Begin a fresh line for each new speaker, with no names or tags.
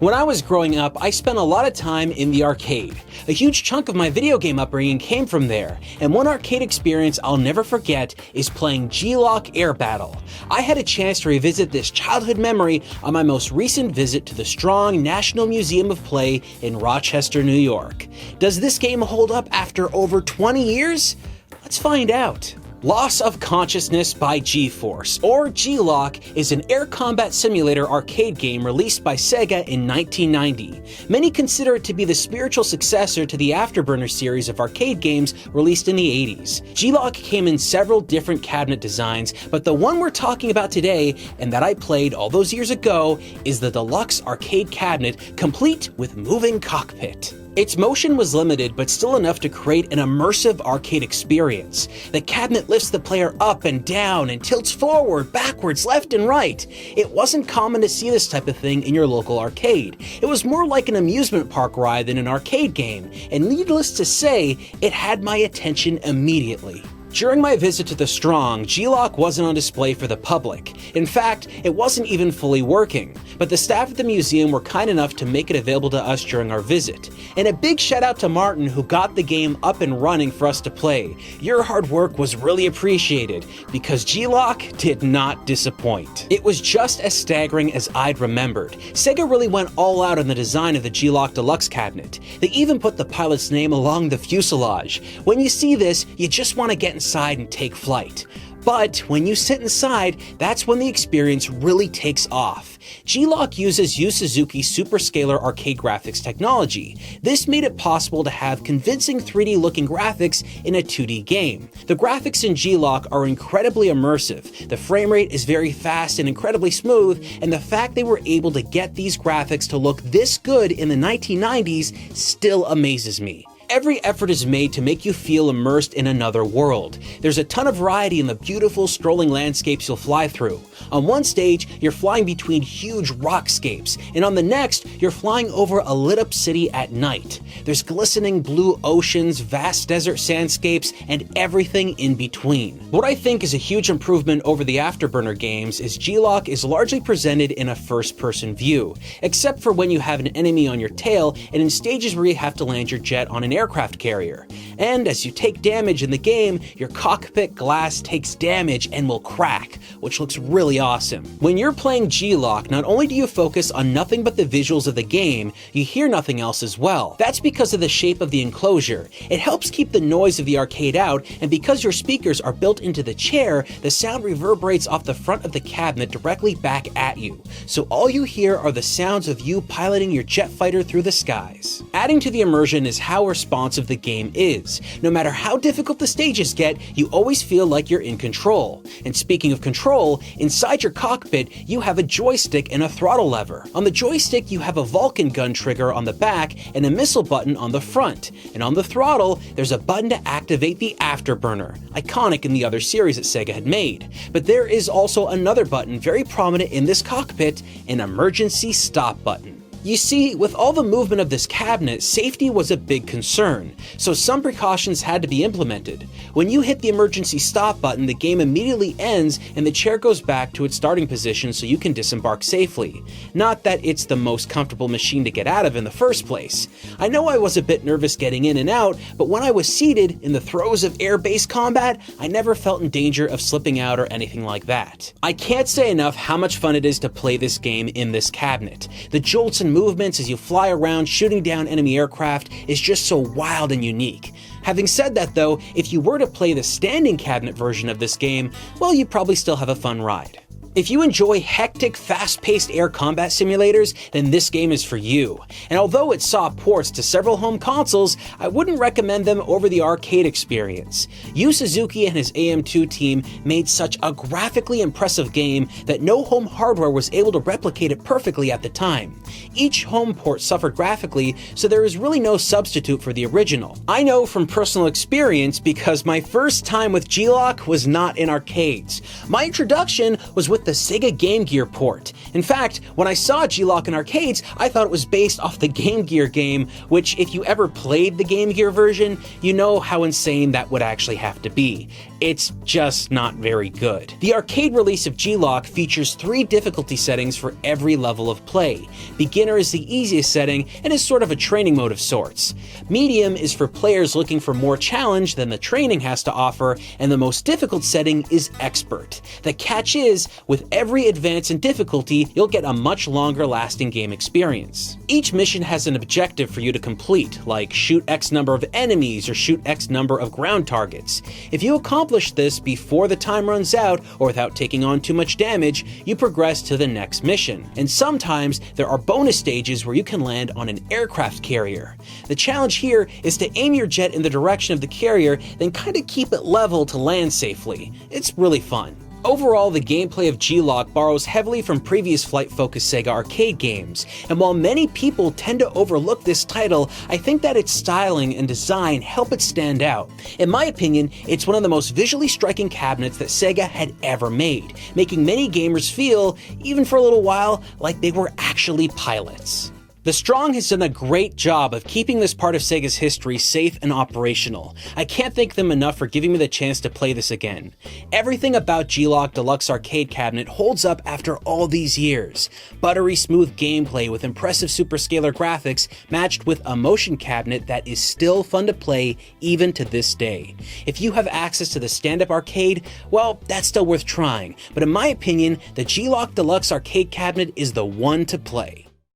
When I was growing up, I spent a lot of time in the arcade. A huge chunk of my video game upbringing came from there, and one arcade experience I'll never forget is playing G-LOC Air Battle. I had a chance to revisit this childhood memory on my most recent visit to the Strong National Museum of Play in Rochester, New York. Does this game hold up after over 20 years? Let's find out. Loss of Consciousness by G-Force, or G-LOC, is an air combat simulator arcade game released by Sega in 1990. Many consider it to be the spiritual successor to the Afterburner series of arcade games released in the 80s. G-LOC came in several different cabinet designs, but the one we're talking about today, and that I played all those years ago, is the Deluxe arcade cabinet, complete with moving cockpit. Its motion was limited, but still enough to create an immersive arcade experience. The cabinet lifts the player up and down and tilts forward, backwards, left and right. It wasn't common to see this type of thing in your local arcade. It was more like an amusement park ride than an arcade game, and needless to say, it had my attention immediately. During my visit to the Strong, G-LOC wasn't on display for the public. In fact, it wasn't even fully working, but the staff at the museum were kind enough to make it available to us during our visit. And a big shout out to Martin, who got the game up and running for us to play. Your hard work was really appreciated, because G-LOC did not disappoint. It was just as staggering as I'd remembered. Sega really went all out on the design of the G-LOC Deluxe cabinet. They even put the pilot's name along the fuselage. When you see this, you just want to get inside and take flight. But when you sit inside, that's when the experience really takes off. G-LOC uses Yu Suzuki's Superscalar arcade graphics technology. This made it possible to have convincing 3D looking graphics in a 2D game. The graphics in G-LOC are incredibly immersive, the frame rate is very fast and incredibly smooth, and the fact they were able to get these graphics to look this good in the 1990s still amazes me. Every effort is made to make you feel immersed in another world. There's a ton of variety in the beautiful strolling landscapes you'll fly through. On one stage, you're flying between huge rockscapes, and on the next, you're flying over a lit-up city at night. There's glistening blue oceans, vast desert sandscapes, and everything in between. What I think is a huge improvement over the Afterburner games is G-LOC is largely presented in a first-person view, except for when you have an enemy on your tail and in stages where you have to land your jet on an aircraft carrier. And as you take damage in the game, your cockpit glass takes damage and will crack, which looks really awesome. When you're playing G-LOC, not only do you focus on nothing but the visuals of the game, you hear nothing else as well. That's because of the shape of the enclosure. It helps keep the noise of the arcade out, and because your speakers are built into the chair, the sound reverberates off the front of the cabinet directly back at you. So all you hear are the sounds of you piloting your jet fighter through the skies. Adding to the immersion is how responsive the game is. No matter how difficult the stages get, you always feel like you're in control. And speaking of control, inside your cockpit, you have a joystick and a throttle lever. On the joystick, you have a Vulcan gun trigger on the back and a missile button on the front. And on the throttle, there's a button to activate the Afterburner, iconic in the other series that Sega had made. But there is also another button very prominent in this cockpit, an emergency stop button. You see, with all the movement of this cabinet, safety was a big concern, so some precautions had to be implemented. When you hit the emergency stop button, the game immediately ends and the chair goes back to its starting position so you can disembark safely. Not that it's the most comfortable machine to get out of in the first place. I know I was a bit nervous getting in and out, but when I was seated in the throes of air-based combat, I never felt in danger of slipping out or anything like that. I can't say enough how much fun it is to play this game in this cabinet. The jolts and movements as you fly around shooting down enemy aircraft is just so wild and unique. Having said that though, if you were to play the standing cabinet version of this game, well, you'd probably still have a fun ride. If you enjoy hectic, fast-paced air combat simulators, then this game is for you. And although it saw ports to several home consoles, I wouldn't recommend them over the arcade experience. Yu Suzuki and his AM2 team made such a graphically impressive game that no home hardware was able to replicate it perfectly at the time. Each home port suffered graphically, so there is really no substitute for the original. I know from personal experience because my first time with G-LOC was not in arcades. My introduction was with with the Sega Game Gear port. In fact, when I saw G-LOC in arcades, I thought it was based off the Game Gear game, which if you ever played the Game Gear version, you know how insane that would actually have to be. It's just not very good. The arcade release of G-LOC features 3 difficulty settings for every level of play. Beginner is the easiest setting and is sort of a training mode of sorts. Medium is for players looking for more challenge than the training has to offer, and the most difficult setting is Expert. The catch is, with every advance in difficulty, you'll get a much longer lasting game experience. Each mission has an objective for you to complete, like shoot X number of enemies or shoot X number of ground targets. If you accomplish this before the time runs out or without taking on too much damage, you progress to the next mission. And sometimes there are bonus stages where you can land on an aircraft carrier. The challenge here is to aim your jet in the direction of the carrier, then kind of keep it level to land safely. It's really fun. Overall, the gameplay of G-LOC borrows heavily from previous flight-focused Sega arcade games, and while many people tend to overlook this title, I think that its styling and design help it stand out. In my opinion, it's one of the most visually striking cabinets that Sega had ever made, making many gamers feel, even for a little while, like they were actually pilots. The Strong has done a great job of keeping this part of Sega's history safe and operational. I can't thank them enough for giving me the chance to play this again. Everything about G-LOC Deluxe Arcade Cabinet holds up after all these years. Buttery smooth gameplay with impressive superscalar graphics matched with a motion cabinet that is still fun to play even to this day. If you have access to the stand-up arcade, well, that's still worth trying, but in my opinion, the G-LOC Deluxe Arcade Cabinet is the one to play.